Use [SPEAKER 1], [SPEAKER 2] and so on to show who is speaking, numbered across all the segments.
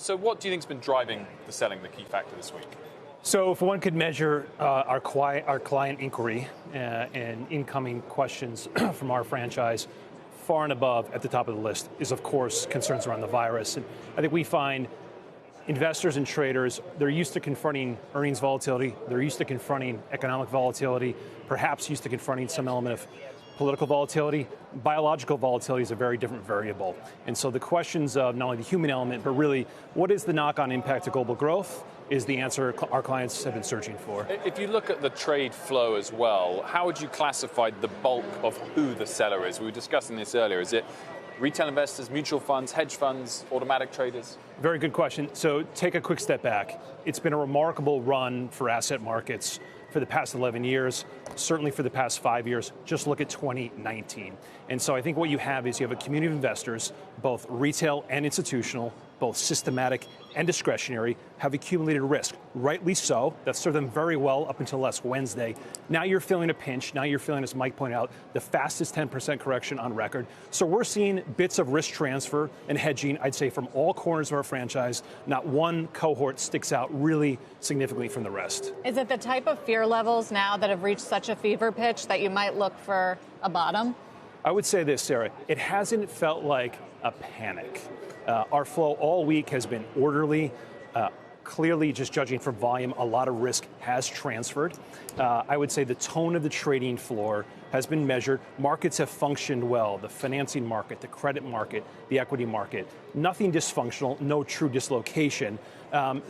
[SPEAKER 1] So what do you think has been driving the selling, the key factor this week?
[SPEAKER 2] So if one could measure our client inquiry and incoming questions from our franchise, far and above at the top of the list is, of course, concerns around the virus. And I think we find investors and traders, they're used to confronting earnings volatility. They're used to confronting economic volatility, perhaps used to confronting some element of political volatility. Biological volatility is a very different variable. And so the questions of not only the human element, but really what is the knock-on impact to global growth is the answer our clients have been searching for.
[SPEAKER 1] If you look at the trade flow as well, how would you classify the bulk of who the seller is? We were discussing this earlier. Is it retail investors, mutual funds, hedge funds, automatic traders?
[SPEAKER 2] Very good question. So take a quick step back. It's been a remarkable run for asset markets for the past 11 years, certainly for the past 5 years. Just look at 2019. And so I think what you have is you have a community of investors, both retail and institutional, both systematic and discretionary, have accumulated risk. Rightly so. That served them very well up until last Wednesday. Now you're feeling a pinch. Now you're feeling, as Mike pointed out, the fastest 10% correction on record. So we're seeing bits of risk transfer and hedging, I'd say, from all corners of our franchise. Not one cohort sticks out really significantly from the rest.
[SPEAKER 3] Is it the type of fear levels now that have reached such a fever pitch that you might look for a bottom?
[SPEAKER 2] I would say this, Sarah. It hasn't felt like a panic. Our flow all week has been orderly. Clearly, just judging from volume, a lot of risk has transferred. I would say the tone of the trading floor has been measured. Markets have functioned well. The financing market, the credit market, the equity market. Nothing dysfunctional, no true dislocation.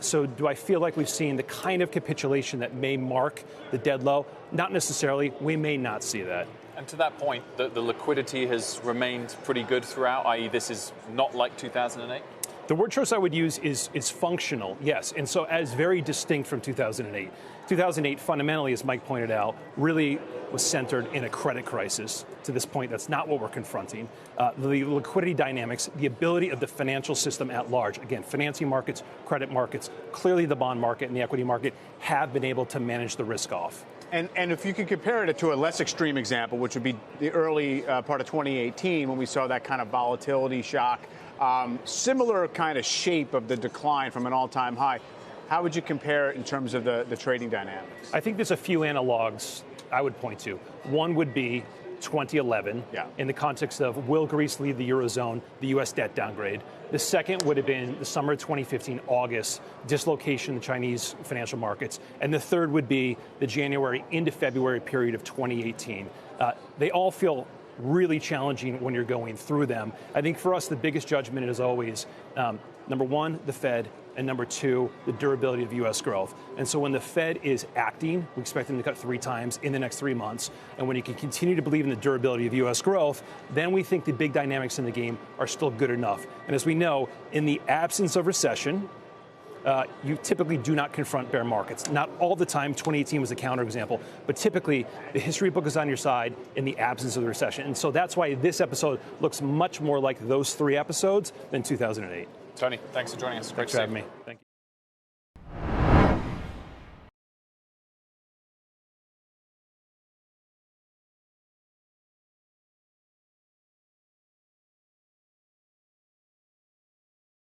[SPEAKER 2] So do I feel like we've seen the kind of capitulation that may mark the dead low? Not necessarily. We may not see that.
[SPEAKER 1] And to that point, the liquidity has remained pretty good throughout, i.e. this is not like 2008?
[SPEAKER 2] The word choice I would use is functional, yes, and so as very distinct from 2008. 2008, fundamentally, as Mike pointed out, really was centered in a credit crisis. To this point, that's not what we're confronting. The liquidity dynamics, the ability of the financial system at large, again, financing markets, credit markets, clearly the bond market and the equity market have been able to manage the risk off.
[SPEAKER 4] And if you could compare it to a less extreme example, which would be the early part of 2018 when we saw that kind of volatility shock, similar kind of shape of the decline from an all-time high, how would you compare it in terms of the trading dynamics?
[SPEAKER 2] I think there's a few analogs I would point to. One would be 2011 in the context of will Greece leave the Eurozone, the U.S. debt downgrade. The second would have been the summer of 2015, August, dislocation in the Chinese financial markets. And the third would be the January into February period of 2018. They all feel really challenging when you're going through them. I think for us, the biggest judgment is always, number one, the Fed, and number two, the durability of U.S. growth. And so when the Fed is acting, we expect them to cut 3 times in the next 3 months. And when you can continue to believe in the durability of U.S. growth, then we think the big dynamics in the game are still good enough. And as we know, in the absence of recession, you typically do not confront bear markets. Not all the time. 2018 was a counterexample. But typically, the history book is on your side in the absence of the recession. And so that's why this episode looks much more like those 3 episodes than 2008.
[SPEAKER 1] Tony, thanks for joining us.
[SPEAKER 2] Thanks for having me. Thank you.